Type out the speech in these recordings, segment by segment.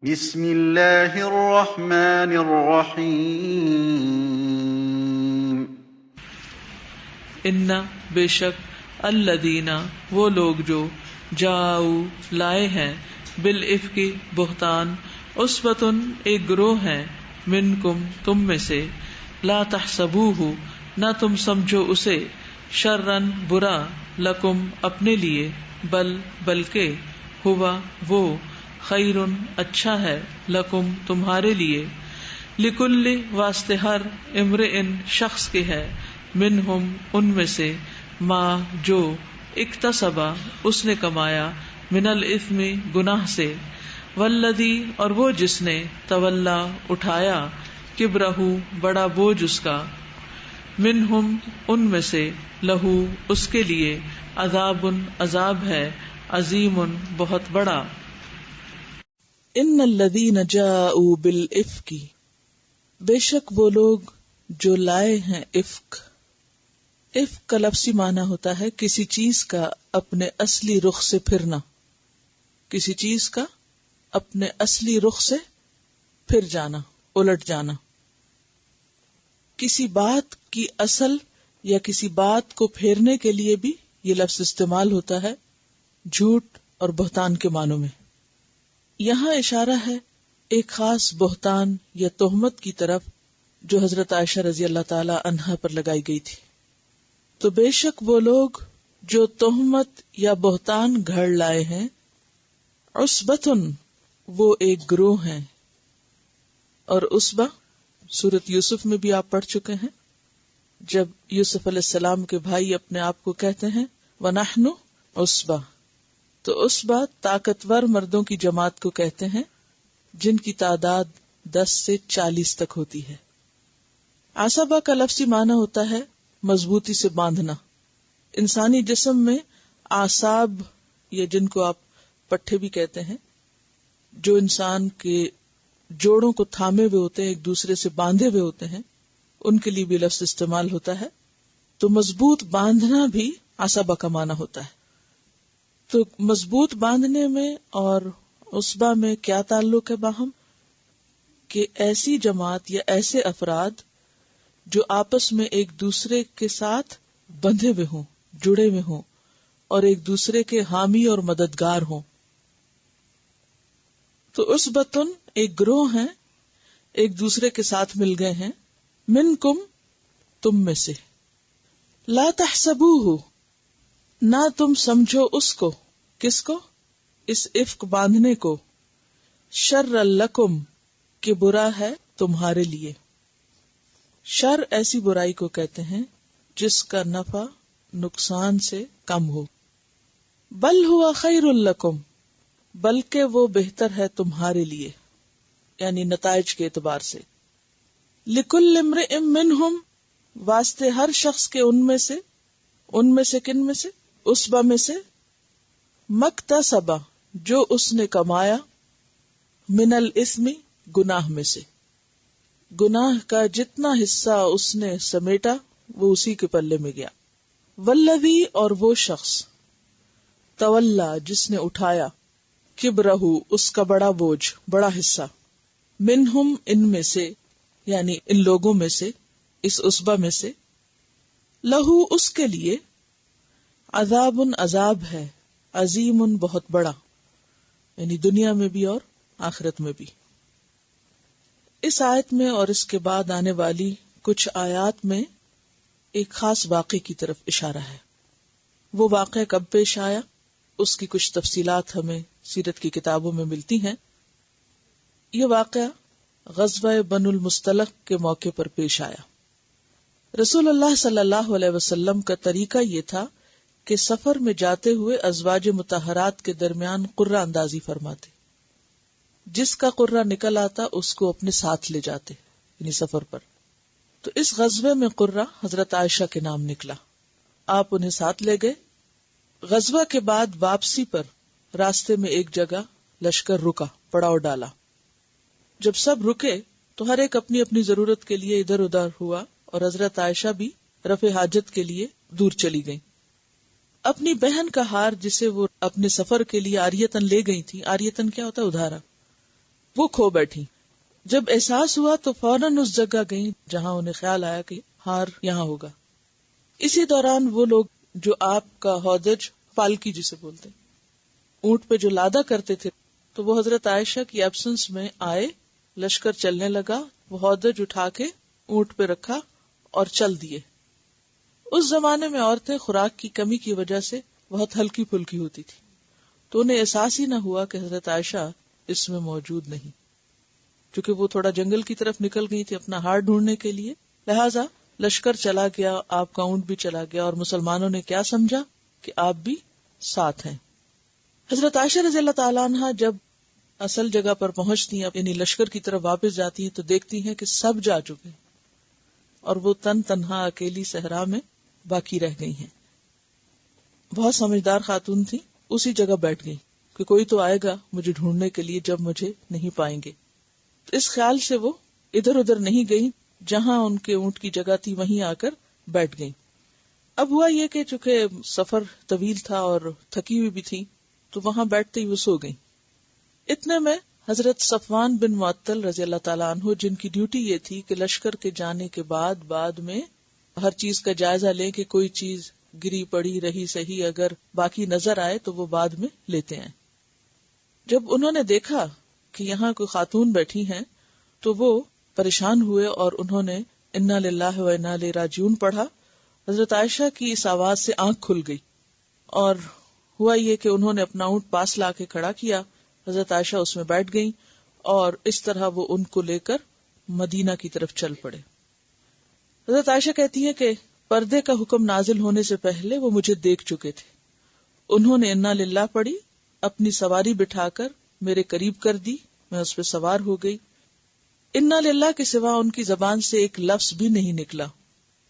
بسم اللہ الرحمن الرحیم ان بے شک الذین وہ لوگ جو جاؤ لائے ہیں بالافک بہتان عصبۃ ایک گروہ ہے منکم تم میں سے لا تحسبوہ نہ تم سمجھو اسے شررن برا لکم اپنے لیے بلکہ ہوا وہ خیرن اچھا ہے لکم تمہارے لیے لکل واسطے ہر امرئن شخص کے ہے منہم ان میں سے ما جو اکتسبا اس نے کمایا من الاثم گناہ سے والذی اور وہ جس نے تولا اٹھایا کبرہ بڑا بوجھ اس کا منہم ان میں سے لہو اس کے لیے عذاب عذاب ہے عظیم بہت بڑا. ان الذین جاءوا بالافک بے شک وہ لوگ جو لائے ہیں افک کا لفظی معنی ہوتا ہے کسی چیز کا اپنے اصلی رخ سے پھرنا، کسی چیز کا اپنے اصلی رخ سے پھر جانا، الٹ جانا. کسی بات کی اصل یا کسی بات کو پھیرنے کے لیے بھی یہ لفظ استعمال ہوتا ہے جھوٹ اور بہتان کے معنوں میں. یہاں اشارہ ہے ایک خاص بہتان یا تہمت کی طرف جو حضرت عائشہ رضی اللہ تعالی عنہا پر لگائی گئی تھی. تو بے شک وہ لوگ جو تہمت یا بہتان گھڑ لائے ہیں عصبتن وہ ایک گروہ ہیں. اور عصبہ سورۃ یوسف میں بھی آپ پڑھ چکے ہیں جب یوسف علیہ السلام کے بھائی اپنے آپ کو کہتے ہیں وَنَحْنُ عُصْبَةٌ، تو عصبہ طاقتور مردوں کی جماعت کو کہتے ہیں جن کی تعداد 10 سے 40 تک ہوتی ہے. عصبہ کا لفظی معنی ہوتا ہے مضبوطی سے باندھنا. انسانی جسم میں اعصاب یا جن کو آپ پٹھے بھی کہتے ہیں جو انسان کے جوڑوں کو تھامے ہوئے ہوتے ہیں، ایک دوسرے سے باندھے ہوئے ہوتے ہیں، ان کے لیے بھی لفظ استعمال ہوتا ہے. تو مضبوط باندھنا بھی عصبہ کا معنی ہوتا ہے. تو مضبوط باندھنے میں اور عصبہ میں کیا تعلق ہے باہم؟ کہ ایسی جماعت یا ایسے افراد جو آپس میں ایک دوسرے کے ساتھ بندھے ہوئے ہوں، جڑے ہوئے ہوں اور ایک دوسرے کے حامی اور مددگار ہوں. تو عصبتن ایک گروہ ہیں، ایک دوسرے کے ساتھ مل گئے ہیں، منکم تم میں سے، لا تحسبوہ نہ تم سمجھو اس کو، کس کو؟ اس افک باندھنے کو، شر لکم کہ برا ہے تمہارے لیے. شر ایسی برائی کو کہتے ہیں جس کا نفع نقصان سے کم ہو. بل ہوا خیر لکم بلکہ وہ بہتر ہے تمہارے لیے، یعنی نتائج کے اعتبار سے. لکل امرئ منہم واسطے ہر شخص کے ان میں سے کن میں سے؟ عصبہ میں سے، مکتسبہ جو اس نے کمایا، من الاثم گناہ میں سے، گناہ کا جتنا حصہ اس نے سمیٹا وہ اسی کے پلے میں گیا. والذی اور وہ شخص تولا جس نے اٹھایا، کبرہ اس کا بڑا بوجھ، بڑا حصہ، منہم ان میں سے یعنی ان لوگوں میں سے، اس عصبہ میں سے، لہو اس کے لیے عذاب عذاب ہے، عظیم بہت بڑا، یعنی دنیا میں بھی اور آخرت میں بھی. اس آیت میں اور اس کے بعد آنے والی کچھ آیات میں ایک خاص واقعے کی طرف اشارہ ہے. وہ واقعہ کب پیش آیا اس کی کچھ تفصیلات ہمیں سیرت کی کتابوں میں ملتی ہیں. یہ واقعہ غزوہ بنو المصطلق کے موقع پر پیش آیا. رسول اللہ صلی اللہ علیہ وسلم کا طریقہ یہ تھا کہ سفر میں جاتے ہوئے ازواج مطہرات کے درمیان قرہ اندازی فرماتے. جس کا قرہ نکل آتا اس کو اپنے ساتھ لے جاتے، یعنی سفر پر. تو اس غزوے میں قرہ حضرت عائشہ کے نام نکلا. آپ انہیں ساتھ لے گئے. غزوہ کے بعد واپسی پر راستے میں ایک جگہ لشکر رکا، پڑاؤ ڈالا. جب سب رکے تو ہر ایک اپنی اپنی ضرورت کے لیے ادھر ادھر ہوا اور حضرت عائشہ بھی رفع حاجت کے لیے دور چلی گئیں. اپنی بہن کا ہار جسے وہ اپنے سفر کے لیے عاریتن لے گئی تھی، عاریتن کیا ہوتا ہے؟ ادھارا. وہ کھو بیٹھی. جب احساس ہوا تو فوراً اس جگہ گئی جہاں انہیں خیال آیا کہ ہار یہاں ہوگا. اسی دوران وہ لوگ جو آپ کا ہودج پالکی جسے بولتے ہیں اونٹ پہ جو لادا کرتے تھے تو وہ حضرت عائشہ کی ایبسنس میں آئے. لشکر چلنے لگا, وہ ہودج اٹھا کے اونٹ پہ رکھا اور چل دیے. اس زمانے میں عورتیں خوراک کی کمی کی وجہ سے بہت ہلکی پھلکی ہوتی تھی, تو انہیں احساس ہی نہ ہوا کہ حضرت عائشہ اس میں موجود نہیں. چونکہ وہ تھوڑا جنگل کی طرف نکل گئی تھی اپنا ہار ڈھونڈنے کے لیے, لہٰذا لشکر چلا گیا, آپ کا اونٹ بھی چلا گیا, اور مسلمانوں نے کیا سمجھا کہ آپ بھی ساتھ ہیں. حضرت عائشہ رضی اللہ تعالیٰ عنہ جب اصل جگہ پر پہنچتی ہیں, یعنی لشکر کی طرف واپس جاتی ہیں, تو دیکھتی ہیں کہ سب جا چکے ہیں اور وہ تنہا اکیلی صحرا میں باقی رہ گئی ہیں. بہت سمجھدار خاتون تھی, اسی جگہ بیٹھ گئی کہ کوئی تو آئے گا مجھے ڈھونڈنے کے لیے جب مجھے نہیں پائیں گے. تو اس خیال سے وہ ادھر ادھر نہیں گئی, جہاں ان کے اونٹ کی جگہ تھی وہیں آ کر بیٹھ گئی. اب ہوا یہ کہ چونکہ سفر طویل تھا اور تھکی ہوئی بھی تھی تو وہاں بیٹھتے ہی وہ سو گئی. اتنے میں حضرت صفوان بن معطل رضی اللہ تعالیٰ عنہ, جن کی ڈیوٹی یہ تھی کہ لشکر کے جانے کے بعد میں ہر چیز کا جائزہ لیں کہ کوئی چیز گری پڑی رہی صحیح, اگر باقی نظر آئے تو وہ بعد میں لیتے ہیں. جب انہوں نے دیکھا کہ یہاں کوئی خاتون بیٹھی ہیں تو وہ پریشان ہوئے اور انہوں نے انا للہ و انا الیہ راجعون پڑھا. حضرت عائشہ کی اس آواز سے آنکھ کھل گئی اور ہوا یہ کہ انہوں نے اپنا اونٹ پاس لا کے کھڑا کیا. حضرت عائشہ اس میں بیٹھ گئی اور اس طرح وہ ان کو لے کر مدینہ کی طرف چل پڑے. حضرت عائشہ کہتی ہے کہ پردے کا حکم نازل ہونے سے پہلے وہ مجھے دیکھ چکے تھے. انہوں نے انا للہ پڑھی, اپنی سواری بٹھا کر میرے قریب کر دی, میں اس پہ سوار ہو گئی. انا للہ کے سوا ان کی زبان سے ایک لفظ بھی نہیں نکلا.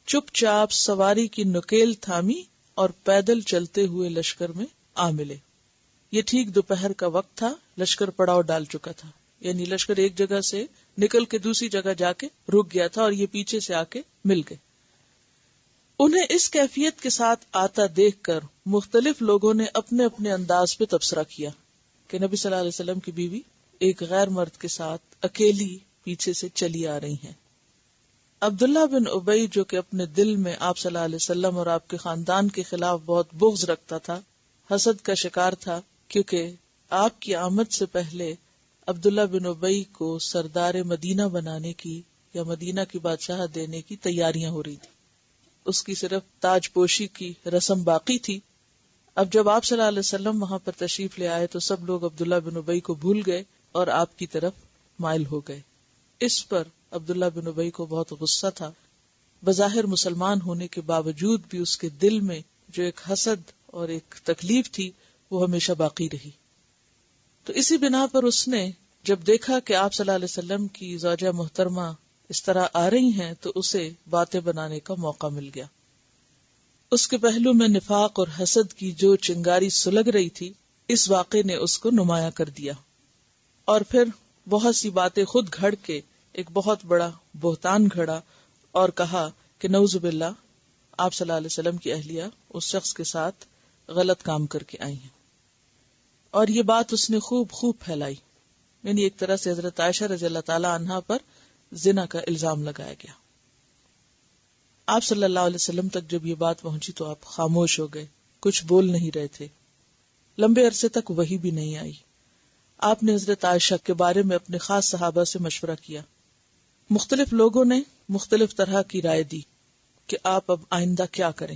چپ چاپ سواری کی نکیل تھامی اور پیدل چلتے ہوئے لشکر میں آ ملے. یہ ٹھیک دوپہر کا وقت تھا, لشکر پڑاؤ ڈال چکا تھا, یعنی لشکر ایک جگہ سے نکل کے دوسری جگہ جا کے رک گیا تھا اور یہ پیچھے سے آ کے مل گئے. انہیں اس کیفیت کے ساتھ آتا دیکھ کر مختلف لوگوں نے اپنے اپنے انداز پہ تبصرہ کیا کہ نبی صلی اللہ علیہ وسلم کی بیوی ایک غیر مرد کے ساتھ اکیلی پیچھے سے چلی آ رہی ہیں. عبداللہ بن ابی, جو کہ اپنے دل میں آپ صلی اللہ علیہ وسلم اور آپ کے خاندان کے خلاف بہت بغض رکھتا تھا, حسد کا شکار تھا, کیونکہ آپ کی آمد سے پہلے عبداللہ بن ابی کو سردار مدینہ بنانے کی یا مدینہ کی بادشاہت دینے کی تیاریاں ہو رہی تھی. اس کی صرف تاج پوشی کی رسم باقی تھی. اب جب آپ صلی اللہ علیہ وسلم وہاں پر تشریف لے آئے تو سب لوگ عبداللہ بن ابی کو بھول گئے اور آپ کی طرف مائل ہو گئے. اس پر عبداللہ بن ابی کو بہت غصہ تھا. بظاہر مسلمان ہونے کے باوجود بھی اس کے دل میں جو ایک حسد اور ایک تکلیف تھی وہ ہمیشہ باقی رہی. تو اسی بنا پر اس نے جب دیکھا کہ آپ صلی اللہ علیہ وسلم کی زوجہ محترمہ اس طرح آ رہی ہیں تو اسے باتیں بنانے کا موقع مل گیا. اس کے پہلو میں نفاق اور حسد کی جو چنگاری سلگ رہی تھی, اس واقعے نے اس کو نمایاں کر دیا اور پھر بہت سی باتیں خود گھڑ کے ایک بہت بڑا بہتان گھڑا اور کہا کہ نعوذ باللہ آپ صلی اللہ علیہ وسلم کی اہلیہ اس شخص کے ساتھ غلط کام کر کے آئی ہیں. اور یہ بات اس نے خوب پھیلائی, یعنی ایک طرح سے حضرت عائشہ رضی اللہ تعالی عنہا پر زنا کا الزام لگایا گیا. آپ صلی اللہ علیہ وسلم تک جب یہ بات پہنچی تو آپ خاموش ہو گئے, کچھ بول نہیں رہے تھے. لمبے عرصے تک وحی بھی نہیں آئی. آپ نے حضرت عائشہ کے بارے میں اپنے خاص صحابہ سے مشورہ کیا. مختلف لوگوں نے مختلف طرح کی رائے دی کہ آپ اب آئندہ کیا کریں.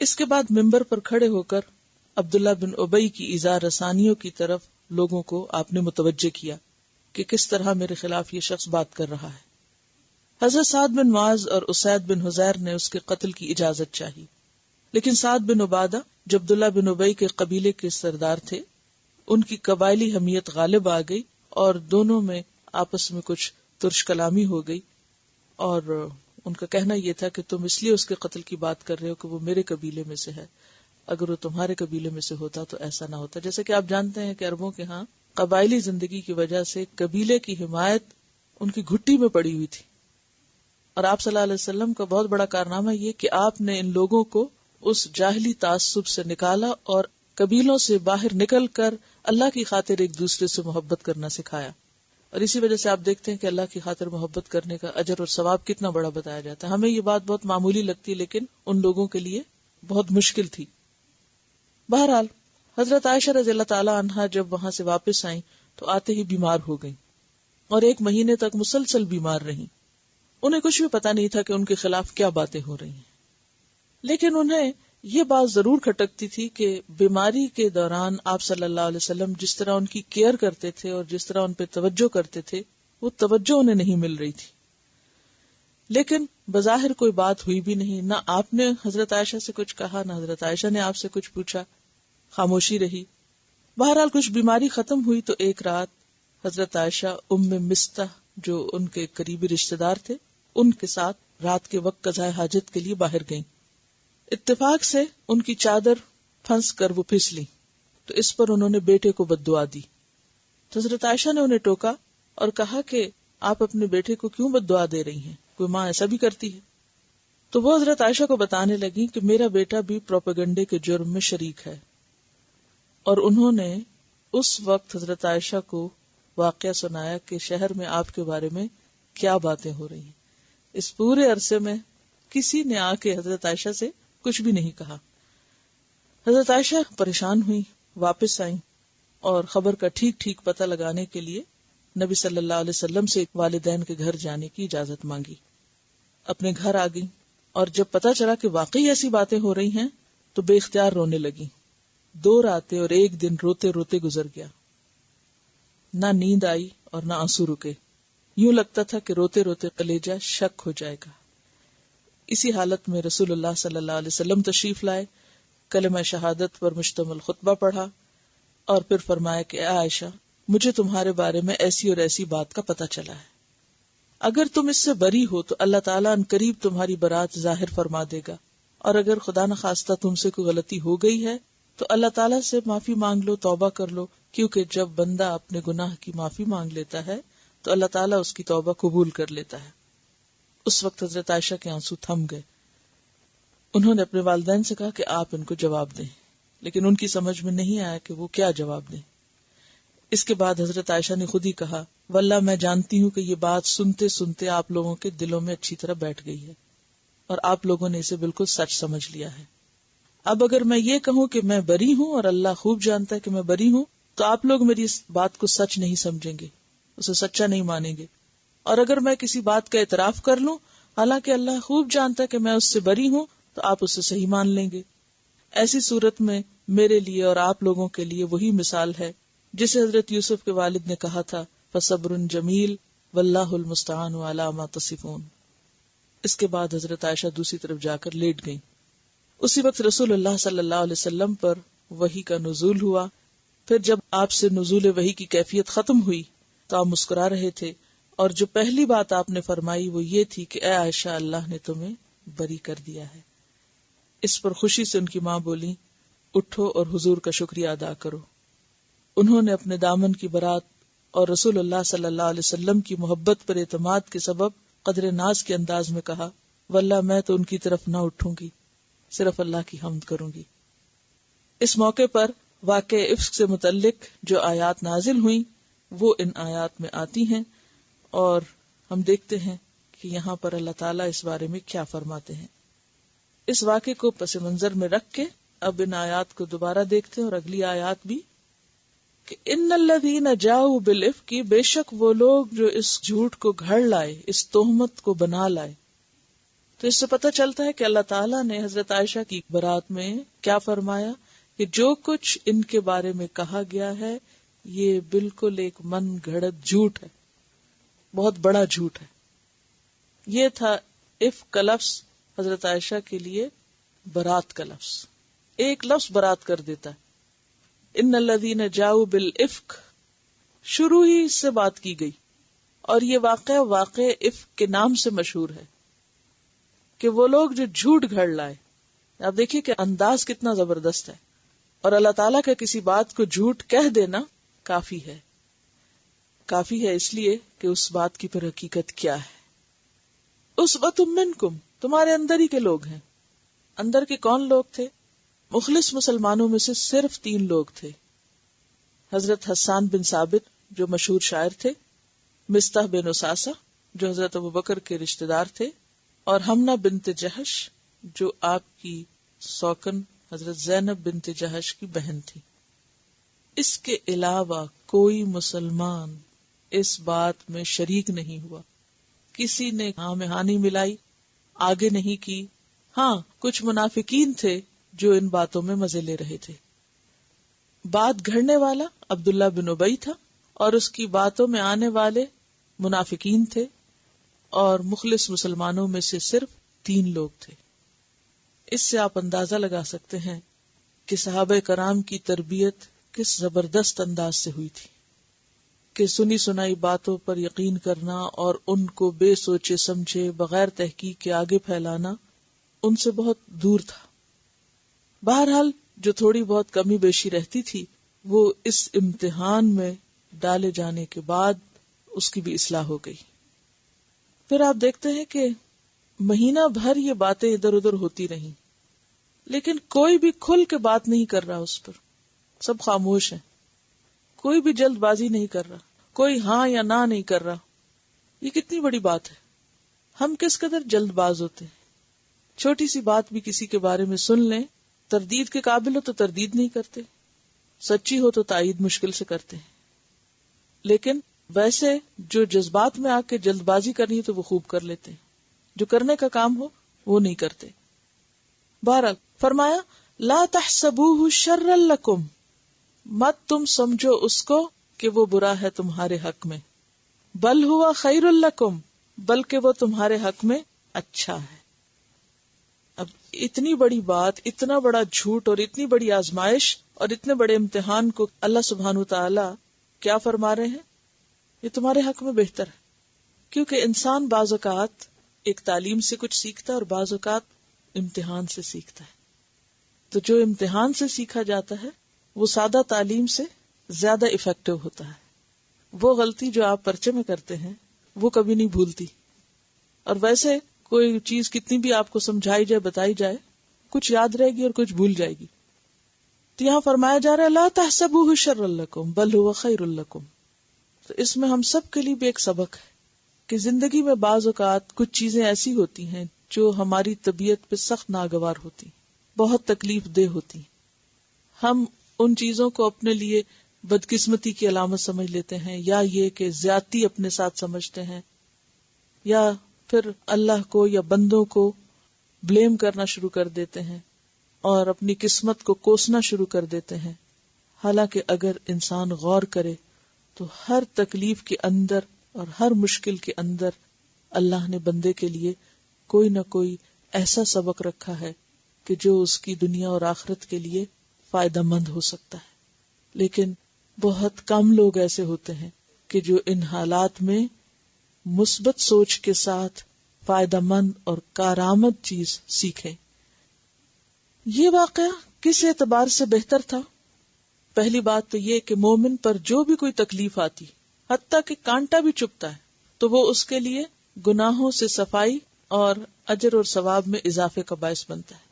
اس کے بعد منبر پر کھڑے ہو کر عبداللہ بن ابی کی ایذا رسانیوں کی طرف لوگوں کو آپ نے متوجہ کیا کہ کس طرح میرے خلاف یہ شخص بات کر رہا ہے. حضرت سعد بن معاذ اور اسید بن حضیر نے اس کے قتل کی اجازت چاہی, لیکن سعد بن عبادہ جو عبداللہ بن ابی کے قبیلے کے سردار تھے, ان کی قبائلی حمیت غالب آ گئی اور دونوں میں آپس میں کچھ ترش کلامی ہو گئی. اور ان کا کہنا یہ تھا کہ تم اس لیے اس کے قتل کی بات کر رہے ہو کہ وہ میرے قبیلے میں سے ہے, اگر وہ تمہارے قبیلے میں سے ہوتا تو ایسا نہ ہوتا. جیسے کہ آپ جانتے ہیں کہ عربوں کے ہاں قبائلی زندگی کی وجہ سے قبیلے کی حمایت ان کی گھٹی میں پڑی ہوئی تھی, اور آپ صلی اللہ علیہ وسلم کا بہت بڑا کارنامہ یہ کہ آپ نے ان لوگوں کو اس جاہلی تعصب سے نکالا اور قبیلوں سے باہر نکل کر اللہ کی خاطر ایک دوسرے سے محبت کرنا سکھایا. اور اسی وجہ سے آپ دیکھتے ہیں کہ اللہ کی خاطر محبت کرنے کا اجر اور ثواب کتنا بڑا بتایا جاتا ہے. ہمیں یہ بات بہت معمولی لگتی لیکن ان لوگوں کے لیے بہت مشکل تھی. بہرحال حضرت عائشہ رضی اللہ تعالی عنہا جب وہاں سے واپس آئیں تو آتے ہی بیمار ہو گئیں اور 1 مہینے تک مسلسل بیمار رہیں. انہیں کچھ بھی پتا نہیں تھا کہ ان کے خلاف کیا باتیں ہو رہی ہیں، لیکن انہیں یہ بات ضرور کھٹکتی تھی کہ بیماری کے دوران آپ صلی اللہ علیہ وسلم جس طرح ان کی کیئر کرتے تھے اور جس طرح ان پہ توجہ کرتے تھے وہ توجہ انہیں نہیں مل رہی تھی. لیکن بظاہر کوئی بات ہوئی بھی نہیں، نہ آپ نے حضرت عائشہ سے کچھ کہا نہ حضرت عائشہ نے آپ سے کچھ پوچھا، خاموشی رہی. بہرحال کچھ بیماری ختم ہوئی تو ایک رات حضرت عائشہ ام مستح جو ان کے قریبی رشتہ دار تھے ان کے ساتھ رات کے وقت قضاء حاجت کے لیے باہر گئیں. اتفاق سے ان کی چادر پھنس کر وہ پھسلی تو اس پر انہوں نے بیٹے کو بد دعا دی. تو حضرت عائشہ نے انہیں ٹوکا اور کہا کہ آپ اپنے بیٹے کو کیوں بد دعا دے رہی ہیں، کوئی ماں ایسا بھی کرتی ہے؟ تو وہ حضرت عائشہ کو بتانے لگی کہ میرا بیٹا بھی پروپیگنڈے کے جرم میں شریک ہے. اور انہوں نے اس وقت حضرت عائشہ کو واقعہ سنایا کہ شہر میں آپ کے بارے میں کیا باتیں ہو رہی ہیں. اس پورے عرصے میں کسی نے آ کے حضرت عائشہ سے کچھ بھی نہیں کہا. حضرت عائشہ پریشان ہوئی، واپس آئیں اور خبر کا ٹھیک ٹھیک پتہ لگانے کے لیے نبی صلی اللہ علیہ وسلم سے والدین کے گھر جانے کی اجازت مانگی. اپنے گھر آ گئی اور جب پتہ چلا کہ واقعی ایسی باتیں ہو رہی ہیں تو بے اختیار رونے لگی. 2 راتیں اور 1 دن روتے روتے گزر گیا. نہ نیند آئی اور نہ آنسو رکے. یوں لگتا تھا کہ روتے روتے کلیجہ شک ہو جائے گا. اسی حالت میں رسول اللہ صلی اللہ علیہ وسلم تشریف لائے، کلمہ شہادت پر مشتمل خطبہ پڑھا اور پھر فرمایا کہ اے عائشہ، مجھے تمہارے بارے میں ایسی اور ایسی بات کا پتہ چلا ہے. اگر تم اس سے بری ہو تو اللہ تعالیٰ ان قریب تمہاری برات ظاہر فرما دے گا، اور اگر خدا نخواستہ تم سے کوئی غلطی ہو گئی ہے تو اللہ تعالیٰ سے معافی مانگ لو، توبہ کر لو، کیونکہ جب بندہ اپنے گناہ کی معافی مانگ لیتا ہے تو اللہ تعالیٰ اس کی توبہ قبول کر لیتا ہے. اس وقت حضرت عائشہ کے آنسو تھم گئے. انہوں نے اپنے والدین سے کہا کہ آپ ان کو جواب دیں، لیکن ان کی سمجھ میں نہیں آیا کہ وہ کیا جواب دیں. اس کے بعد حضرت عائشہ نے خود ہی کہا، واللہ میں جانتی ہوں کہ یہ بات سنتے سنتے آپ لوگوں کے دلوں میں اچھی طرح بیٹھ گئی ہے اور آپ لوگوں نے اسے بالکل سچ سمجھ لیا ہے. اب اگر میں یہ کہوں کہ میں بری ہوں اور اللہ خوب جانتا ہے کہ میں بری ہوں تو آپ لوگ میری اس بات کو سچ نہیں سمجھیں گے، اسے سچا نہیں مانیں گے. اور اگر میں کسی بات کا اعتراف کر لوں حالانکہ اللہ خوب جانتا ہے کہ میں اس سے بری ہوں تو آپ اسے صحیح مان لیں گے. ایسی صورت میں میرے لیے اور آپ لوگوں کے لیے وہی مثال ہے جسے حضرت یوسف کے والد نے کہا تھا، فصبر جمیل واللہ المستعان علی ما تصفون. اس کے بعد حضرت عائشہ دوسری طرف جا کر لیٹ گئیں. اسی وقت رسول اللہ صلی اللہ علیہ وسلم پر وحی کا نزول ہوا. پھر جب آپ سے نزول وحی کی کیفیت ختم ہوئی تو آپ مسکرا رہے تھے، اور جو پہلی بات آپ نے فرمائی وہ یہ تھی کہ اے عائشہ، اللہ نے تمہیں بری کر دیا ہے. اس پر خوشی سے ان کی ماں بولی، اٹھو اور حضور کا شکریہ ادا کرو. انہوں نے اپنے دامن کی برات اور رسول اللہ صلی اللہ علیہ وسلم کی محبت پر اعتماد کے سبب قدر ناز کے انداز میں کہا، واللہ میں تو ان کی طرف نہ اٹھوں گی، صرف اللہ کی حمد کروں گی. اس موقع پر واقع افک سے متعلق جو آیات نازل ہوئیں وہ ان آیات میں آتی ہیں، اور ہم دیکھتے ہیں کہ یہاں پر اللہ تعالیٰ اس بارے میں کیا فرماتے ہیں. اس واقعے کو پس منظر میں رکھ کے اب ان آیات کو دوبارہ دیکھتے ہیں اور اگلی آیات بھی، کہ ان الذین جاؤوا بالافک، بے شک وہ لوگ جو اس جھوٹ کو گھڑ لائے، اس تہمت کو بنا لائے. تو اس سے پتہ چلتا ہے کہ اللہ تعالیٰ نے حضرت عائشہ کی برات میں کیا فرمایا کہ جو کچھ ان کے بارے میں کہا گیا ہے یہ بالکل ایک من گھڑت جھوٹ ہے، بہت بڑا جھوٹ ہے. یہ تھا افک کا لفظ حضرت عائشہ کے لیے برات کا لفظ. ایک لفظ برات کر دیتا ہے. ان الذین جاؤوا بالافک، شروع ہی اس سے بات کی گئی، اور یہ واقع افک کے نام سے مشہور ہے کہ وہ لوگ جو جھوٹ گھڑ لائے. آپ دیکھیے کہ انداز کتنا زبردست ہے، اور اللہ تعالیٰ کا کسی بات کو جھوٹ کہہ دینا کافی ہے. کافی ہے اس لیے کہ اس بات کی پر حقیقت کیا ہے. اسوۃ منکم، تمہارے اندر ہی کے لوگ ہیں. اندر کے کون لوگ تھے؟ مخلص مسلمانوں میں سے صرف 3 لوگ تھے. حضرت حسان بن ثابت جو مشہور شاعر تھے، مستح بن اساسہ جو حضرت ابوبکر کے رشتہ دار تھے، اور حمنہ بنت جہش جو آپ کی سوکن حضرت زینب بنت جہش کی بہن تھی۔ اس کے علاوہ کوئی مسلمان اس بات میں شریک نہیں ہوا، کسی نے ہاں میں ہاں نہیں ملائی، آگے نہیں کی۔ ہاں کچھ منافقین تھے جو ان باتوں میں مزے لے رہے تھے۔ بات گھڑنے والا عبداللہ بن ابی تھا، اور اس کی باتوں میں آنے والے منافقین تھے، اور مخلص مسلمانوں میں سے صرف 3 لوگ تھے۔ اس سے آپ اندازہ لگا سکتے ہیں کہ صحابہ کرام کی تربیت کس زبردست انداز سے ہوئی تھی، کہ سنی سنائی باتوں پر یقین کرنا اور ان کو بے سوچے سمجھے بغیر تحقیق کے آگے پھیلانا ان سے بہت دور تھا۔ بہرحال جو تھوڑی بہت کمی بیشی رہتی تھی وہ اس امتحان میں ڈالے جانے کے بعد اس کی بھی اصلاح ہو گئی۔ پھر آپ دیکھتے ہیں کہ مہینہ بھر یہ باتیں ادھر ادھر ہوتی رہیں، لیکن کوئی بھی کھل کے بات نہیں کر رہا اس پر، سب خاموش ہیں، کوئی بھی جلد بازی نہیں کر رہا، کوئی ہاں یا نہ نہیں کر رہا۔ یہ کتنی بڑی بات ہے۔ ہم کس قدر جلد باز ہوتے ہیں، چھوٹی سی بات بھی کسی کے بارے میں سن لیں، تردید کے قابل ہو تو تردید نہیں کرتے، سچی ہو تو تائید مشکل سے کرتے ہیں، لیکن ویسے جو جذبات میں آ کے جلد بازی کرنی ہے تو وہ خوب کر لیتے ہیں، جو کرنے کا کام ہو وہ نہیں کرتے۔ بہرحال فرمایا لا تحسبوہ شرا لکم، مت تم سمجھو اس کو کہ وہ برا ہے تمہارے حق میں، بل ہوا خیر لکم، بلکہ وہ تمہارے حق میں اچھا ہے۔ اب اتنی بڑی بات، اتنا بڑا جھوٹ اور اتنی بڑی آزمائش اور اتنے بڑے امتحان کو اللہ سبحانہ وتعالی کیا فرما رہے ہیں؟ یہ تمہارے حق میں بہتر ہے، کیونکہ انسان بعض اوقات ایک تعلیم سے کچھ سیکھتا ہے اور بعض اوقات امتحان سے سیکھتا ہے۔ تو جو امتحان سے سیکھا جاتا ہے وہ سادہ تعلیم سے زیادہ افیکٹو ہوتا ہے۔ وہ غلطی جو آپ پرچے میں کرتے ہیں وہ کبھی نہیں بھولتی، اور ویسے کوئی چیز کتنی بھی آپ کو سمجھائی جائے بتائی جائے کچھ یاد رہے گی اور کچھ بھول جائے گی۔ تو یہاں فرمایا جا رہا ہے لا تحسبوہ شرا لکم بل هو خیر لکم۔ تو اس میں ہم سب کے لیے بھی ایک سبق ہے کہ زندگی میں بعض اوقات کچھ چیزیں ایسی ہوتی ہیں جو ہماری طبیعت پہ سخت ناگوار ہوتی، بہت تکلیف دہ ہوتی، ہم ان چیزوں کو اپنے لیے بدقسمتی کی علامت سمجھ لیتے ہیں، یا یہ کہ زیادتی اپنے ساتھ سمجھتے ہیں، یا پھر اللہ کو یا بندوں کو بلیم کرنا شروع کر دیتے ہیں اور اپنی قسمت کو کوسنا شروع کر دیتے ہیں۔ حالانکہ اگر انسان غور کرے تو ہر تکلیف کے اندر اور ہر مشکل کے اندر اللہ نے بندے کے لیے کوئی نہ کوئی ایسا سبق رکھا ہے کہ جو اس کی دنیا اور آخرت کے لیے فائدہ مند ہو سکتا ہے۔ لیکن بہت کم لوگ ایسے ہوتے ہیں کہ جو ان حالات میں مثبت سوچ کے ساتھ فائدہ مند اور کارآمد چیز سیکھیں۔ یہ واقعہ کس اعتبار سے بہتر تھا؟ پہلی بات تو یہ کہ مومن پر جو بھی کوئی تکلیف آتی، حتیٰ کہ کانٹا بھی چبھتا ہے، تو وہ اس کے لیے گناہوں سے صفائی اور اجر اور ثواب میں اضافے کا باعث بنتا ہے۔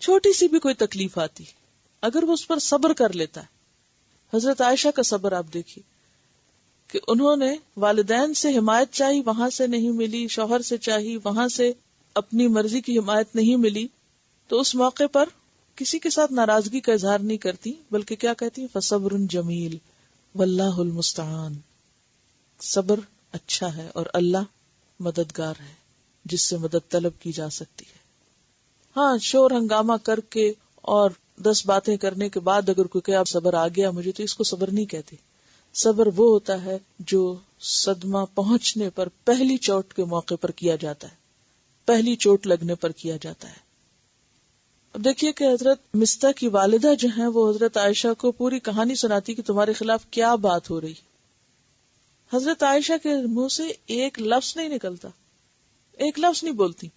چھوٹی سی بھی کوئی تکلیف آتی اگر وہ اس پر صبر کر لیتا ہے، حضرت عائشہ کا صبر آپ دیکھیے کہ انہوں نے والدین سے حمایت چاہی، وہاں سے نہیں ملی، شوہر سے چاہی، وہاں سے اپنی مرضی کی حمایت نہیں ملی، تو اس موقع پر کسی کے ساتھ ناراضگی کا اظہار نہیں کرتی، بلکہ کیا کہتی؟ فصبر جمیل واللہ المستعان، صبر اچھا ہے اور اللہ مددگار ہے جس سے مدد طلب کی جا سکتی ہے۔ ہاں شور ہنگامہ کر کے اور 10 باتیں کرنے کے بعد اگر کوئی کہ آپ صبر آ گیا مجھے، تو اس کو صبر نہیں کہتے۔ صبر وہ ہوتا ہے جو صدمہ پہنچنے پر پہلی چوٹ کے موقع پر کیا جاتا ہے، پہلی چوٹ لگنے پر کیا جاتا ہے۔ اب دیکھیے کہ حضرت مستح کی والدہ جو ہیں وہ حضرت عائشہ کو پوری کہانی سناتی کہ تمہارے خلاف کیا بات ہو رہی۔ حضرت عائشہ کے منہ سے ایک لفظ نہیں نکلتا، ایک لفظ نہیں بولتی،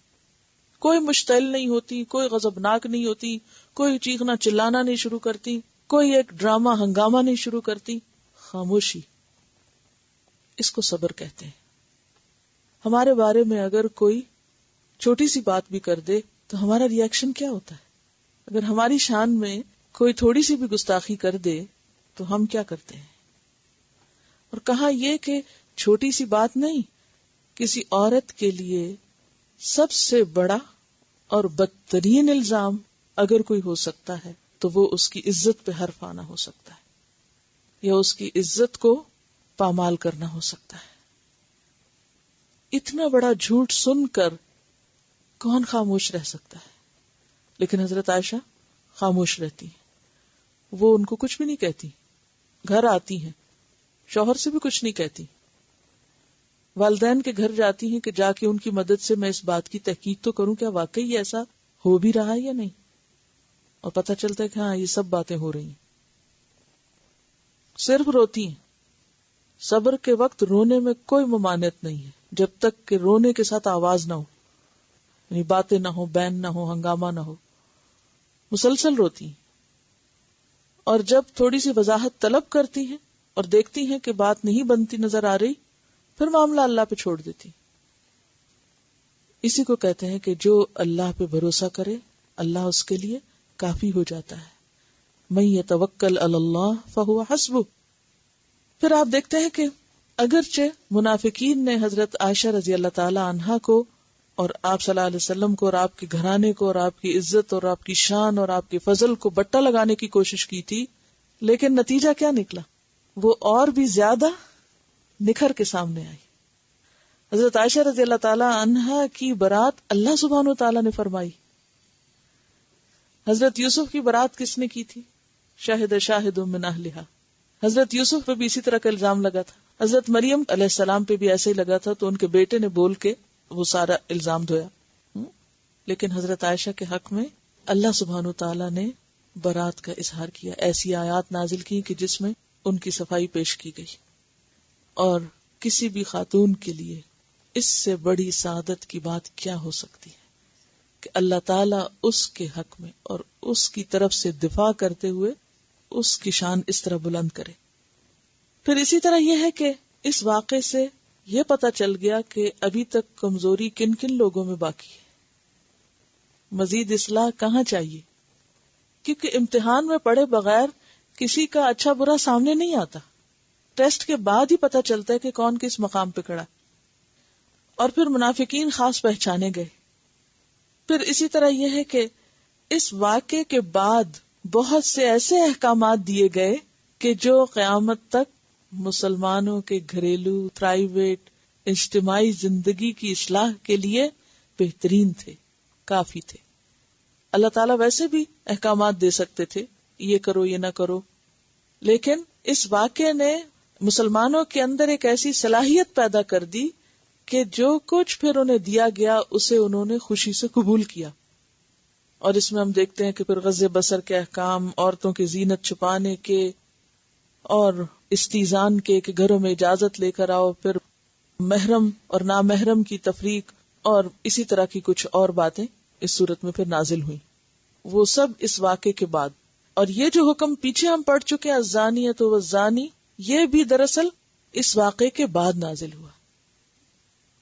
کوئی مشتعل نہیں ہوتی، کوئی غضبناک نہیں ہوتی، کوئی چیخنا چلانا نہیں شروع کرتی، کوئی ایک ڈرامہ ہنگامہ نہیں شروع کرتی، خاموشی۔ اس کو صبر کہتے ہیں۔ ہمارے بارے میں اگر کوئی چھوٹی سی بات بھی کر دے تو ہمارا ری ایکشن کیا ہوتا ہے؟ اگر ہماری شان میں کوئی تھوڑی سی بھی گستاخی کر دے تو ہم کیا کرتے ہیں؟ اور کہا یہ کہ چھوٹی سی بات نہیں، کسی عورت کے لیے سب سے بڑا اور بدترین الزام اگر کوئی ہو سکتا ہے تو وہ اس کی عزت پہ حرف آنا ہو سکتا ہے، یا اس کی عزت کو پامال کرنا ہو سکتا ہے۔ اتنا بڑا جھوٹ سن کر کون خاموش رہ سکتا ہے؟ لیکن حضرت عائشہ خاموش رہتی ہیں، وہ ان کو کچھ بھی نہیں کہتی، گھر آتی ہیں، شوہر سے بھی کچھ نہیں کہتی، والدین کے گھر جاتی ہیں کہ جا کے ان کی مدد سے میں اس بات کی تحقیق تو کروں کیا واقعی ایسا ہو بھی رہا ہے یا نہیں، اور پتہ چلتا ہے کہ ہاں یہ سب باتیں ہو رہی ہیں۔ صرف روتی ہیں، صبر کے وقت رونے میں کوئی ممانعت نہیں ہے جب تک کہ رونے کے ساتھ آواز نہ ہو، یعنی باتیں نہ ہو، بین نہ ہو، ہنگامہ نہ ہو، مسلسل روتی ہیں۔ اور جب تھوڑی سی وضاحت طلب کرتی ہیں اور دیکھتی ہیں کہ بات نہیں بنتی نظر آ رہی، پھر معاملہ اللہ پہ چھوڑ دیتی۔ اسی کو کہتے ہیں کہ جو اللہ پہ بھروسہ کرے اللہ اس کے لیے کافی ہو جاتا ہے۔ من یتوکل علی اللہ فہو حسبہ۔ پھر آپ دیکھتے ہیں کہ اگرچہ منافقین نے حضرت عائشہ رضی اللہ تعالی عنہا کو اور آپ صلی اللہ علیہ وسلم کو اور آپ کے گھرانے کو اور آپ کی عزت اور آپ کی شان اور آپ کے فضل کو بٹا لگانے کی کوشش کی تھی، لیکن نتیجہ کیا نکلا؟ وہ اور بھی زیادہ نکھر کے سامنے آئی۔ حضرت عائشہ رضی اللہ تعالی عنہا کی برات اللہ سبحانہ و تعالی نے فرمائی۔ حضرت یوسف کی برات کس نے کی تھی؟ شاہد شاہد من اہلہا۔ حضرت یوسف پہ بھی اسی طرح کا الزام لگا تھا، حضرت مریم علیہ السلام پہ بھی ایسے ہی لگا تھا، تو ان کے بیٹے نے بول کے وہ سارا الزام دھویا۔ لیکن حضرت عائشہ کے حق میں اللہ سبحانہ و تعالی نے برات کا اظہار کیا، ایسی آیات نازل کی کہ جس میں ان کی صفائی پیش کی گئی۔ اور کسی بھی خاتون کے لیے اس سے بڑی سعادت کی بات کیا ہو سکتی ہے کہ اللہ تعالیٰ اس کے حق میں اور اس کی طرف سے دفاع کرتے ہوئے اس کی شان اس طرح بلند کرے۔ پھر اسی طرح یہ ہے کہ اس واقعے سے یہ پتا چل گیا کہ ابھی تک کمزوری کن کن لوگوں میں باقی ہے، مزید اصلاح کہاں چاہیے، کیونکہ امتحان میں پڑھے بغیر کسی کا اچھا برا سامنے نہیں آتا، ٹیسٹ کے بعد ہی پتا چلتا ہے کہ کون کس مقام پہ کھڑا۔ اور پھر منافقین خاص پہچانے گئے۔ پھر اسی طرح یہ ہے کہ اس واقعے کے بعد بہت سے ایسے احکامات دیے گئے کہ جو قیامت تک مسلمانوں کے گھریلو، پرائیویٹ، اجتماعی زندگی کی اصلاح کے لیے بہترین تھے، کافی تھے۔ اللہ تعالیٰ ویسے بھی احکامات دے سکتے تھے، یہ کرو یہ نہ کرو، لیکن اس واقعے نے مسلمانوں کے اندر ایک ایسی صلاحیت پیدا کر دی کہ جو کچھ پھر انہیں دیا گیا اسے انہوں نے خوشی سے قبول کیا۔ اور اس میں ہم دیکھتے ہیں کہ پھر غض بصر کے احکام، عورتوں کی زینت چھپانے کے اور استیزان کے کہ گھروں میں اجازت لے کر آؤ، پھر محرم اور نامحرم کی تفریق اور اسی طرح کی کچھ اور باتیں اس صورت میں پھر نازل ہوئی، وہ سب اس واقعے کے بعد۔ اور یہ جو حکم پیچھے ہم پڑھ چکے ہیں الزانیۃ والزانی، یہ بھی دراصل اس واقعے کے بعد نازل ہوا،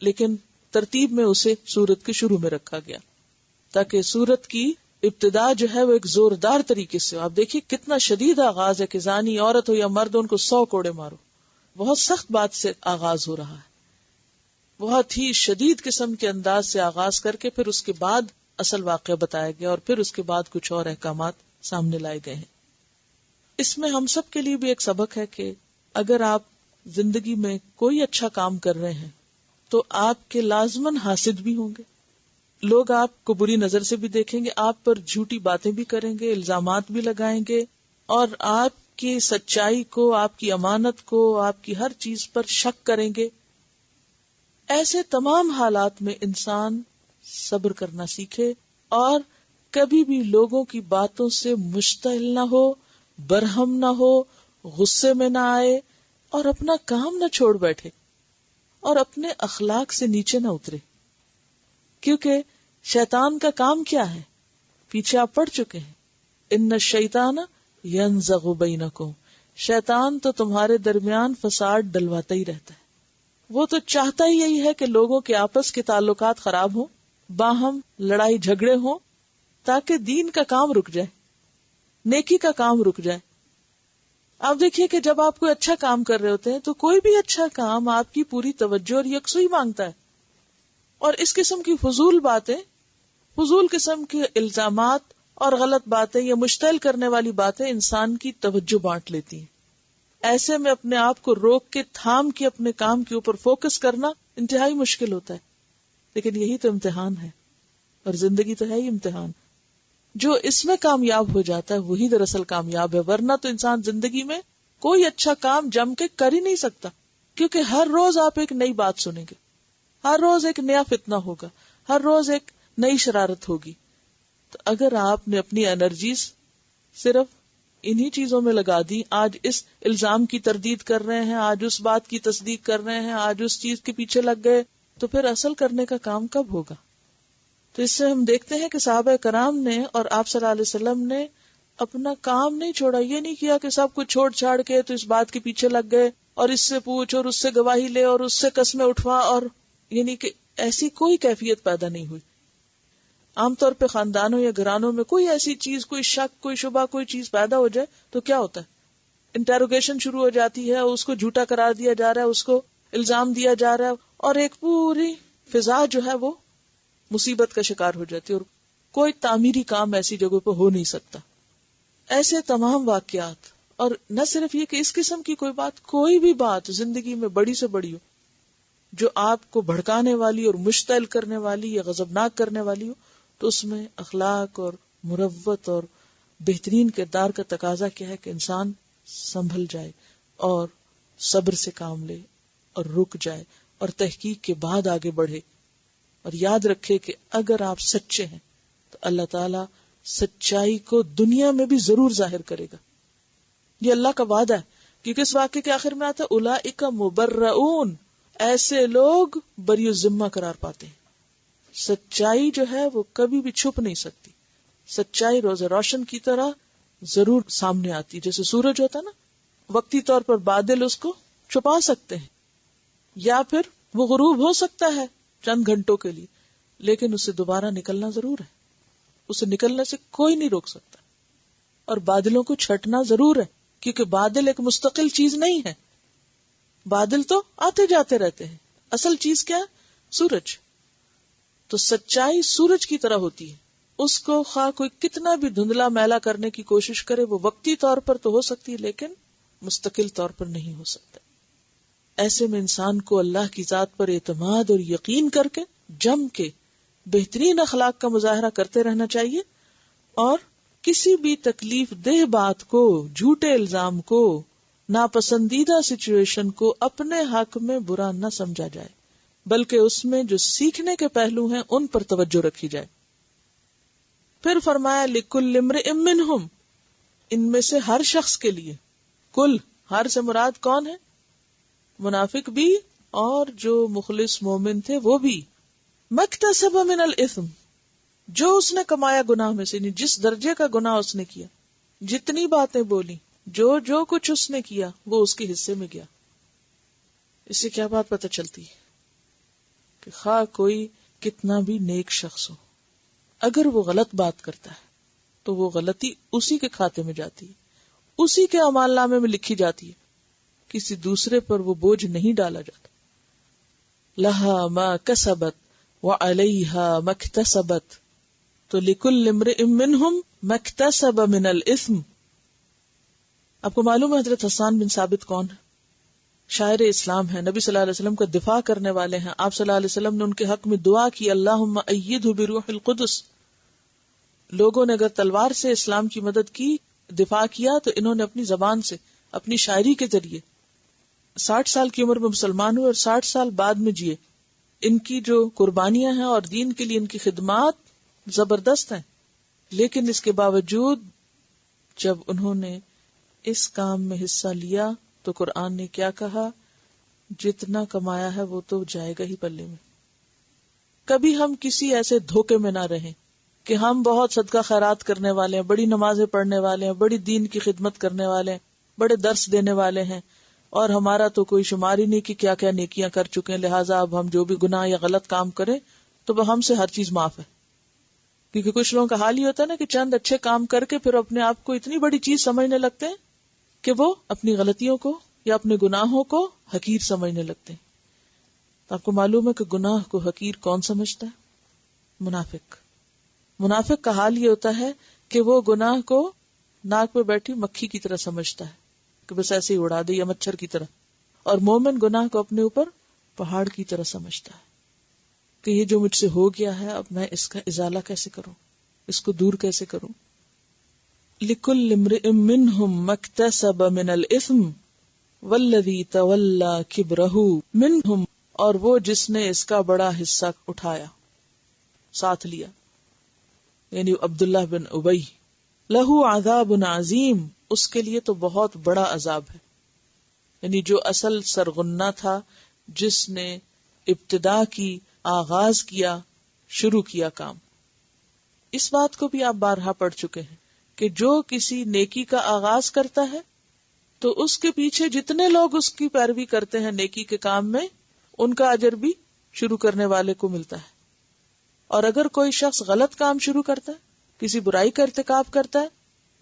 لیکن ترتیب میں اسے سورت کے شروع میں رکھا گیا تاکہ سورت کی ابتدا جو ہے وہ ایک زوردار طریقے سے ہو۔ آپ دیکھیے کتنا شدید آغاز ہے کہ زانی عورت ہو یا مرد ان کو 100 کوڑے مارو، بہت سخت بات سے آغاز ہو رہا ہے، بہت ہی شدید قسم کے انداز سے آغاز کر کے پھر اس کے بعد اصل واقعہ بتایا گیا اور پھر اس کے بعد کچھ اور احکامات سامنے لائے گئے ہیں۔ اس میں ہم سب کے لیے بھی ایک سبق ہے کہ اگر آپ زندگی میں کوئی اچھا کام کر رہے ہیں تو آپ کے لازماً حاسد بھی ہوں گے، لوگ آپ کو بری نظر سے بھی دیکھیں گے، آپ پر جھوٹی باتیں بھی کریں گے، الزامات بھی لگائیں گے، اور آپ کی سچائی کو، آپ کی امانت کو، آپ کی ہر چیز پر شک کریں گے۔ ایسے تمام حالات میں انسان صبر کرنا سیکھے اور کبھی بھی لوگوں کی باتوں سے مشتعل نہ ہو، برہم نہ ہو، غصے میں نہ آئے اور اپنا کام نہ چھوڑ بیٹھے اور اپنے اخلاق سے نیچے نہ اترے، کیونکہ شیطان کا کام کیا ہے؟ پیچھے آپ پڑھ چکے ہیں، ان الشیطان ینزغ بینکم، شیطان تو تمہارے درمیان فساد ڈلواتا ہی رہتا ہے، وہ تو چاہتا ہی یہی ہے کہ لوگوں کے آپس کے تعلقات خراب ہوں، باہم لڑائی جھگڑے ہوں، تاکہ دین کا کام رک جائے، نیکی کا کام رک جائے۔ آپ دیکھیے کہ جب آپ کوئی اچھا کام کر رہے ہوتے ہیں تو کوئی بھی اچھا کام آپ کی پوری توجہ اور یکسوئی مانگتا ہے، اور اس قسم کی فضول باتیں، فضول قسم کے الزامات اور غلط باتیں یا مشتعل کرنے والی باتیں انسان کی توجہ بانٹ لیتی ہیں. ایسے میں اپنے آپ کو روک کے تھام کے اپنے کام کے اوپر فوکس کرنا انتہائی مشکل ہوتا ہے. لیکن یہی تو امتحان ہے، اور زندگی تو ہے ہی امتحان. جو اس میں کامیاب ہو جاتا ہے وہی دراصل کامیاب ہے، ورنہ تو انسان زندگی میں کوئی اچھا کام جم کے کر ہی نہیں سکتا، کیونکہ ہر روز آپ ایک نئی بات سنیں گے، ہر روز ایک نیا فتنہ ہوگا، ہر روز ایک نئی شرارت ہوگی. تو اگر آپ نے اپنی انرجیز صرف انہی چیزوں میں لگا دی، آج اس الزام کی تردید کر رہے ہیں، آج اس بات کی تصدیق کر رہے ہیں، آج اس چیز کے پیچھے لگ گئے، تو پھر اصل کرنے کا کام کب ہوگا؟ تو اس سے ہم دیکھتے ہیں کہ صحابہ کرام نے اور آپ صلی اللہ علیہ وسلم نے اپنا کام نہیں چھوڑا. یہ نہیں کیا کہ سب کچھ چھوڑ چھاڑ کے تو اس بات کے پیچھے لگ گئے اور اس سے پوچھ اور اس سے گواہی لے اور اس سے قسمیں اٹھوا، اور یعنی کہ ایسی کوئی کیفیت پیدا نہیں ہوئی. عام طور پہ خاندانوں یا گھرانوں میں کوئی ایسی چیز، کوئی شک، کوئی شبہ، کوئی چیز پیدا ہو جائے تو کیا ہوتا ہے؟ انٹروگیشن شروع ہو جاتی ہے، اس کو جھوٹا قرار دیا جا رہا ہے، اس کو الزام دیا جا رہا ہے، اور ایک پوری فضا جو ہے وہ مصیبت کا شکار ہو جاتی ہے، اور کوئی تعمیری کام ایسی جگہوں پہ ہو نہیں سکتا. ایسے تمام واقعات، اور نہ صرف یہ کہ اس قسم کی کوئی بات، کوئی بھی بات زندگی میں بڑی سے بڑی ہو جو آپ کو بھڑکانے والی اور مشتعل کرنے والی یا غضبناک کرنے والی ہو، تو اس میں اخلاق اور مروت اور بہترین کردار کا تقاضا کیا ہے کہ انسان سنبھل جائے اور صبر سے کام لے اور رک جائے اور تحقیق کے بعد آگے بڑھے، اور یاد رکھے کہ اگر آپ سچے ہیں تو اللہ تعالی سچائی کو دنیا میں بھی ضرور ظاہر کرے گا. یہ اللہ کا وعدہ ہے، کیونکہ اس واقعے کے آخر میں آتا ہے اولئک مبرؤون، ایسے لوگ بری الذمہ قرار پاتے ہیں. سچائی جو ہے وہ کبھی بھی چھپ نہیں سکتی. سچائی روز روشن کی طرح ضرور سامنے آتی، جیسے سورج ہوتا نا، وقتی طور پر بادل اس کو چھپا سکتے ہیں یا پھر وہ غروب ہو سکتا ہے چند گھنٹوں کے لیے، لیکن اسے دوبارہ نکلنا ضرور ہے، اسے نکلنے سے کوئی نہیں روک سکتا. اور بادلوں کو چھٹنا ضرور ہے، کیونکہ بادل ایک مستقل چیز نہیں ہے، بادل تو آتے جاتے رہتے ہیں. اصل چیز کیا ہے؟ سورج. تو سچائی سورج کی طرح ہوتی ہے، اس کو خواہ کوئی کتنا بھی دھندلا میلا کرنے کی کوشش کرے، وہ وقتی طور پر تو ہو سکتی ہے لیکن مستقل طور پر نہیں ہو سکتا. ایسے میں انسان کو اللہ کی ذات پر اعتماد اور یقین کر کے جم کے بہترین اخلاق کا مظاہرہ کرتے رہنا چاہیے، اور کسی بھی تکلیف دہ بات کو، جھوٹے الزام کو، ناپسندیدہ سچویشن کو اپنے حق میں برا نہ سمجھا جائے، بلکہ اس میں جو سیکھنے کے پہلو ہیں ان پر توجہ رکھی جائے. پھر فرمایا لِكُلِّ امْرِئٍ مِّنْهُمْ، ان میں سے ہر شخص کے لیے. کل، ہر سے مراد کون ہے؟ منافق بھی اور جو مخلص مومن تھے وہ بھی. مَكْتَسَبَ مِنَ الْإِثْمِ، جو اس نے کمایا گناہ میں سے، جس درجے کا گناہ اس نے کیا، جتنی باتیں بولی، جو کچھ اس نے کیا وہ اس کے حصے میں گیا. اس سے کیا بات پتہ چلتی ہے کہ خواہ کوئی کتنا بھی نیک شخص ہو، اگر وہ غلط بات کرتا ہے تو وہ غلطی اسی کے کھاتے میں جاتی ہے، اسی کے اعمال نامے میں لکھی جاتی ہے، کسی دوسرے پر وہ بوجھ نہیں ڈالا جاتا. لہا ما کسبت وعلیہا مکتسبت، تو لکل امرئ منہم مکتسب من الاثم. آپ کو معلوم ہے حضرت حسان بن ثابت کون ہے؟ شاعر اسلام ہے، نبی صلی اللہ علیہ وسلم کا دفاع کرنے والے ہیں. آپ صلی اللہ علیہ وسلم نے ان کے حق میں دعا کی، اللہم ایدہ بروح القدس. لوگوں نے اگر تلوار سے اسلام کی مدد کی، دفاع کیا، تو انہوں نے اپنی زبان سے، اپنی شاعری کے ذریعے 60 سال کی عمر میں مسلمان ہوئے اور 60 سال بعد میں جیے. ان کی جو قربانیاں ہیں اور دین کے لیے ان کی خدمات زبردست ہیں، لیکن اس کے باوجود جب انہوں نے اس کام میں حصہ لیا تو قرآن نے کیا کہا؟ جتنا کمایا ہے وہ تو جائے گا ہی پلے میں. کبھی ہم کسی ایسے دھوکے میں نہ رہیں کہ ہم بہت صدقہ خیرات کرنے والے ہیں، بڑی نمازیں پڑھنے والے ہیں، بڑی دین کی خدمت کرنے والے ہیں، بڑے درس دینے والے ہیں، اور ہمارا تو کوئی شمار ہی نہیں کہ کیا کیا نیکیاں کر چکے ہیں، لہٰذا اب ہم جو بھی گناہ یا غلط کام کریں تو وہ ہم سے ہر چیز معاف ہے. کیونکہ کچھ لوگوں کا حال ہی ہوتا ہے نا کہ چند اچھے کام کر کے پھر اپنے آپ کو اتنی بڑی چیز سمجھنے لگتے ہیں کہ وہ اپنی غلطیوں کو یا اپنے گناہوں کو حقیر سمجھنے لگتے ہیں. تو آپ کو معلوم ہے کہ گناہ کو حقیر کون سمجھتا ہے؟ منافق. منافق کا حال یہ ہوتا ہے کہ وہ گناہ کو ناک پہ بیٹھی مکھی کی طرح سمجھتا ہے کہ بس ایسے ہی اڑا دے یا مچھر کی طرح، اور مومن گناہ کو اپنے اوپر پہاڑ کی طرح سمجھتا ہے کہ یہ جو مجھ سے ہو گیا ہے اب میں اس کا ازالہ کیسے کروں، اس کو دور کیسے کروں. لِكُلِّ امْرِئٍ مِّنْهُمْ مَا اكْتَسَبَ مِنَ الْإِثْمِ وَالَّذِي تَوَلَّى كِبْرَهُ مِنْهُمْ، اور وہ جس نے اس کا بڑا حصہ اٹھایا، ساتھ لیا، یعنی عبداللہ بن ابی، لہو عذاب عظیم، اس کے لیے تو بہت بڑا عذاب ہے. یعنی جو اصل سرغنہ تھا، جس نے ابتدا کی، آغاز کیا، شروع کیا کام. اس بات کو بھی آپ بارہا پڑھ چکے ہیں کہ جو کسی نیکی کا آغاز کرتا ہے تو اس کے پیچھے جتنے لوگ اس کی پیروی کرتے ہیں نیکی کے کام میں، ان کا اجر بھی شروع کرنے والے کو ملتا ہے. اور اگر کوئی شخص غلط کام شروع کرتا ہے، کسی برائی کا ارتکاب کرتا ہے،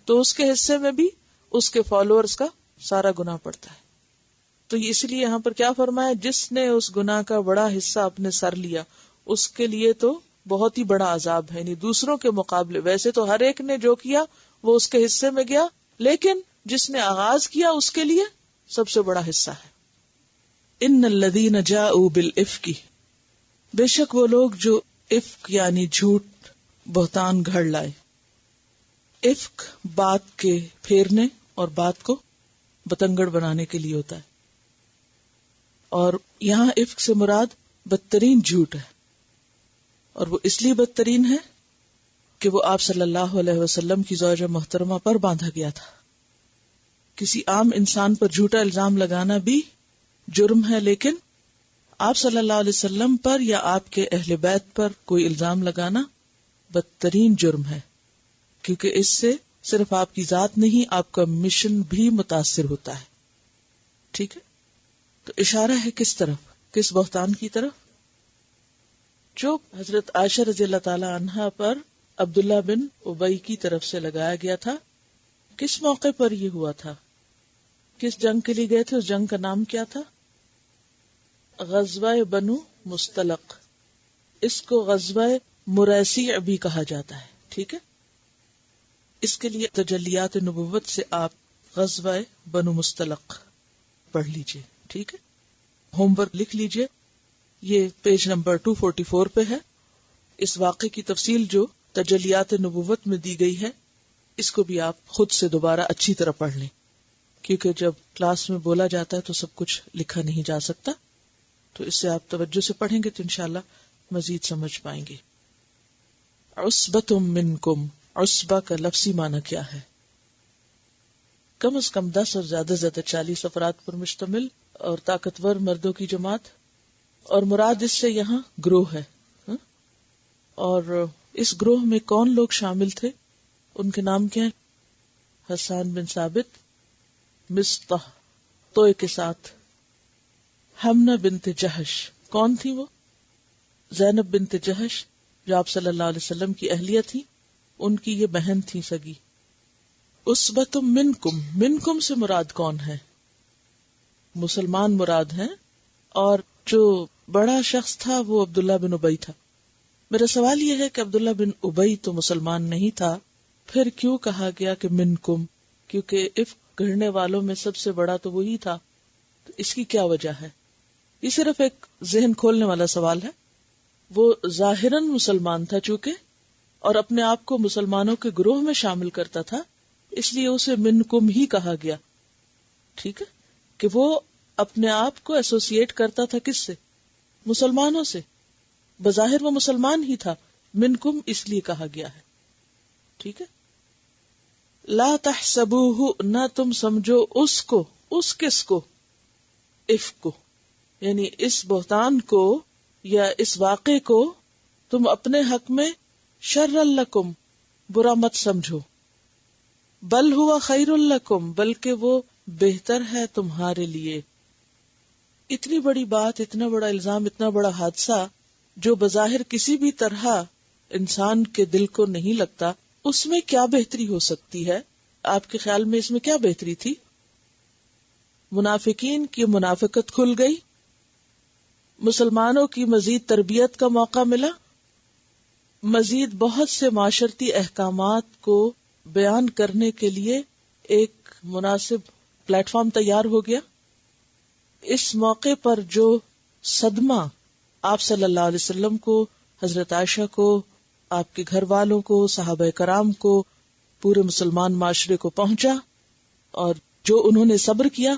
تو اس کے حصے میں بھی اس کے فالوورز کا سارا گناہ پڑتا ہے. تو اس لیے یہاں پر کیا فرمایا، جس نے اس گناہ کا بڑا حصہ اپنے سر لیا اس کے لیے تو بہت ہی بڑا عذاب ہے. یعنی دوسروں کے مقابلے ویسے تو ہر ایک نے جو کیا وہ اس کے حصے میں گیا، لیکن جس نے آغاز کیا اس کے لیے سب سے بڑا حصہ ہے. ان الذین جاءوا بالافک، بے شک وہ لوگ جو افک یعنی جھوٹ، بہتان گھڑ لائے. افک بات کے پھیرنے اور بات کو بتنگڑ بنانے کے لیے ہوتا ہے، اور یہاں افک سے مراد بدترین جھوٹ ہے. اور وہ اس لیے بدترین ہے کہ وہ آپ صلی اللہ علیہ وسلم کی زوجہ محترمہ پر باندھا گیا تھا. کسی عام انسان پر جھوٹا الزام لگانا بھی جرم ہے، لیکن آپ صلی اللہ علیہ وسلم پر یا آپ کے اہل بیت پر کوئی الزام لگانا بدترین جرم ہے، کیونکہ اس سے صرف آپ کی ذات نہیں، آپ کا مشن بھی متاثر ہوتا ہے. ٹھیک ہے، تو اشارہ ہے کس طرف، کس بہتان کی طرف؟ جو حضرت عائشہ رضی اللہ تعالی عنہا پر عبداللہ بن ابی کی طرف سے لگایا گیا تھا. کس موقع پر یہ ہوا تھا؟ کس جنگ کے لیے گئے تھے؟ اس جنگ کا نام کیا تھا؟ غزوہ بنو مستلق. اس کو غزوہ مریسی بھی کہا جاتا ہے. ٹھیک ہے، اس کے لیے تجلیات نبوت سے آپ غزوہ بنو مستلق پڑھ لیجئے. ٹھیک ہے، ہوم ورک لکھ لیجئے، یہ پیج نمبر 244 پہ ہے. اس واقعے کی تفصیل جو تجلیات نبوت میں دی گئی ہے، اس کو بھی آپ خود سے دوبارہ اچھی طرح پڑھ لیں، کیونکہ جب کلاس میں بولا جاتا ہے تو سب کچھ لکھا نہیں جا سکتا. تو اس سے آپ توجہ سے پڑھیں گے تو انشاءاللہ مزید سمجھ پائیں گے. عصبۃ منکم، عصبہ کا لفظی معنی کیا ہے؟ کم از کم 10 اور زیادہ سے زیادہ 40 افراد پر مشتمل اور طاقتور مردوں کی جماعت، اور مراد اس سے یہاں گروہ ہے. اور اس گروہ میں کون لوگ شامل تھے؟ ان کے نام کیا ہیں؟ حسان بن ثابت، مصطح توئے کے ساتھ، حمنہ بنت جہش. کون تھی وہ؟ زینب بنت جہش جو آپ صلی اللہ علیہ وسلم کی اہلیہ تھی، ان کی یہ بہن تھی سگی. عصبۃ منکم، منکم سے مراد کون ہے؟ مسلمان مراد ہیں، اور جو بڑا شخص تھا وہ عبداللہ بن ابی تھا. میرا سوال یہ ہے کہ عبداللہ بن ابی تو مسلمان نہیں تھا، پھر کیوں کہا گیا کہ منکم؟ کیونکہ افک گھڑنے والوں میں سب سے بڑا تو وہی تھا. تو اس کی کیا وجہ ہے؟ یہ صرف ایک ذہن کھولنے والا سوال ہے. وہ ظاہراً مسلمان تھا چونکہ، اور اپنے آپ کو مسلمانوں کے گروہ میں شامل کرتا تھا، اس لیے اسے منکم ہی کہا گیا. ٹھیک ہے، کہ وہ اپنے آپ کو ایسوسیٹ کرتا تھا کس سے؟ مسلمانوں سے. بظاہر وہ مسلمان ہی تھا، منکم اس لیے کہا گیا ہے. ٹھیک ہے، لا تحسبوہ، نہ تم سمجھو اس کو، اس کس کو؟ افک کو، یعنی اس بہتان کو یا اس واقعے کو تم اپنے حق میں شر لکم، برا مت سمجھو. بل ہوا خیر لکم، بلکہ وہ بہتر ہے تمہارے لیے. اتنی بڑی بات، اتنا بڑا الزام، اتنا بڑا حادثہ جو بظاہر کسی بھی طرح انسان کے دل کو نہیں لگتا، اس میں کیا بہتری ہو سکتی ہے؟ آپ کے خیال میں اس میں کیا بہتری تھی؟ منافقین کی منافقت کھل گئی، مسلمانوں کی مزید تربیت کا موقع ملا، مزید بہت سے معاشرتی احکامات کو بیان کرنے کے لیے ایک مناسب پلیٹ فارم تیار ہو گیا۔ اس موقع پر جو صدمہ آپ صلی اللہ علیہ وسلم کو، حضرت عائشہ کو، آپ کے گھر والوں کو، صحابہ کرام کو، پورے مسلمان معاشرے کو پہنچا، اور جو انہوں نے صبر کیا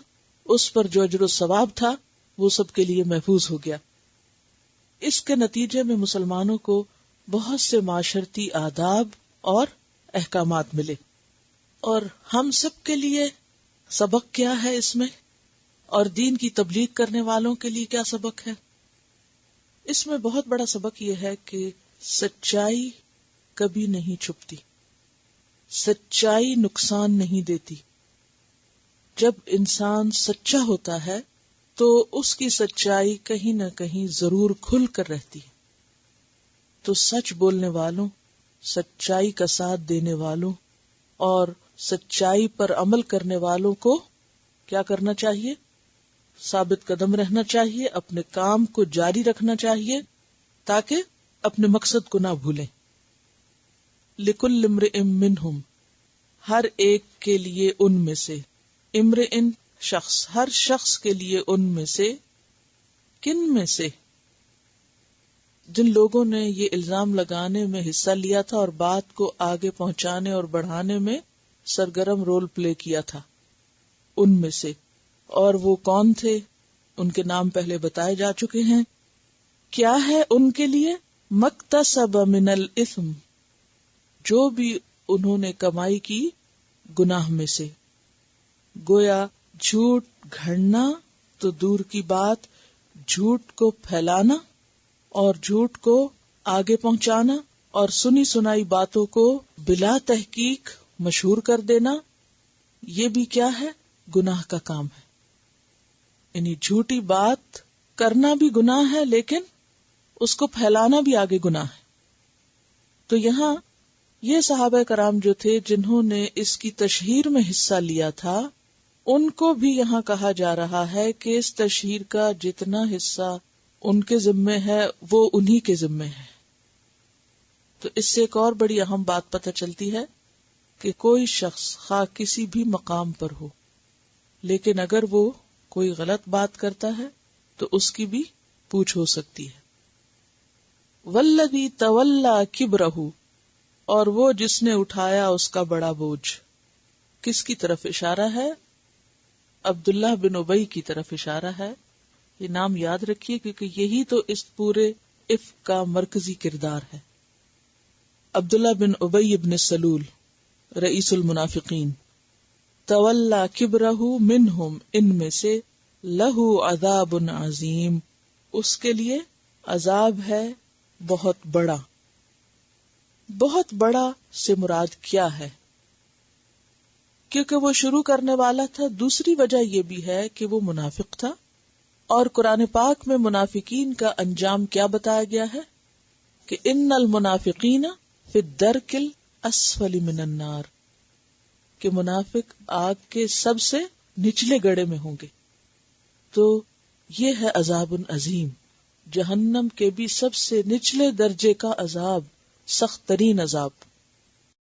اس پر جو اجر و ثواب تھا وہ سب کے لیے محفوظ ہو گیا۔ اس کے نتیجے میں مسلمانوں کو بہت سے معاشرتی آداب اور احکامات ملے، اور ہم سب کے لیے سبق کیا ہے اس میں، اور دین کی تبلیغ کرنے والوں کے لیے کیا سبق ہے؟ اس میں بہت بڑا سبق یہ ہے کہ سچائی کبھی نہیں چھپتی، سچائی نقصان نہیں دیتی۔ جب انسان سچا ہوتا ہے تو اس کی سچائی کہیں نہ کہیں ضرور کھل کر رہتی ہے۔ تو سچ بولنے والوں، سچائی کا ساتھ دینے والوں اور سچائی پر عمل کرنے والوں کو کیا کرنا چاہیے؟ ثابت قدم رہنا چاہیے، اپنے کام کو جاری رکھنا چاہیے تاکہ اپنے مقصد کو نہ بھولیں۔ لِكُلِّ امْرِئٍ مِّنْهُمْ، ہر ایک کے لیے ان میں سے، امرئن شخص، ہر شخص کے لیے ان میں سے، کن میں سے؟ جن لوگوں نے یہ الزام لگانے میں حصہ لیا تھا اور بات کو آگے پہنچانے اور بڑھانے میں سرگرم رول پلے کیا تھا، ان میں سے۔ اور وہ کون تھے؟ ان کے نام پہلے بتائے جا چکے ہیں۔ کیا ہے ان کے لیے؟ مکتسب من الاثم، جو بھی انہوں نے کمائی کی گناہ میں سے۔ گویا جھوٹ گھڑنا تو دور کی بات، جھوٹ کو پھیلانا اور جھوٹ کو آگے پہنچانا اور سنی سنائی باتوں کو بلا تحقیق مشہور کر دینا، یہ بھی کیا ہے؟ گناہ کا کام ہے۔ یعنی جھوٹی بات کرنا بھی گناہ ہے، لیکن اس کو پھیلانا بھی آگے گناہ ہے۔ تو یہاں یہ صحابہ کرام جو تھے جنہوں نے اس کی تشہیر میں حصہ لیا تھا، ان کو بھی یہاں کہا جا رہا ہے کہ اس تشہیر کا جتنا حصہ ان کے ذمے ہے وہ انہی کے ذمے ہے۔ تو اس سے ایک اور بڑی اہم بات پتہ چلتی ہے کہ کوئی شخص خواہ کسی بھی مقام پر ہو، لیکن اگر وہ کوئی غلط بات کرتا ہے تو اس کی بھی پوچھ ہو سکتی ہے۔ والذی تولی کبرہ، اور وہ جس نے اٹھایا اس کا بڑا بوجھ۔ کس کی طرف اشارہ ہے؟ عبداللہ بن ابی کی طرف اشارہ ہے۔ یہ نام یاد رکھیے کیونکہ یہی تو اس پورے افک کا مرکزی کردار ہے۔ عبداللہ بن ابی بن سلول، رئیس المنافقین۔ تولی کبرہ منہم، ان میں سے، لہو عذاب عظیم، اس کے لیے عذاب ہے بہت بڑا۔ بہت بڑا سے مراد کیا ہے؟ کیونکہ وہ شروع کرنے والا تھا۔ دوسری وجہ یہ بھی ہے کہ وہ منافق تھا، اور قرآن پاک میں منافقین کا انجام کیا بتایا گیا ہے کہ ان المنافقین فی الدرک الاسفل من النار، کہ منافق آگ کے سب سے نچلے گڑھے میں ہوں گے۔ تو یہ ہے عذاب عظیم، جہنم کے بھی سب سے نچلے درجے کا عذاب، سخت ترین عذاب۔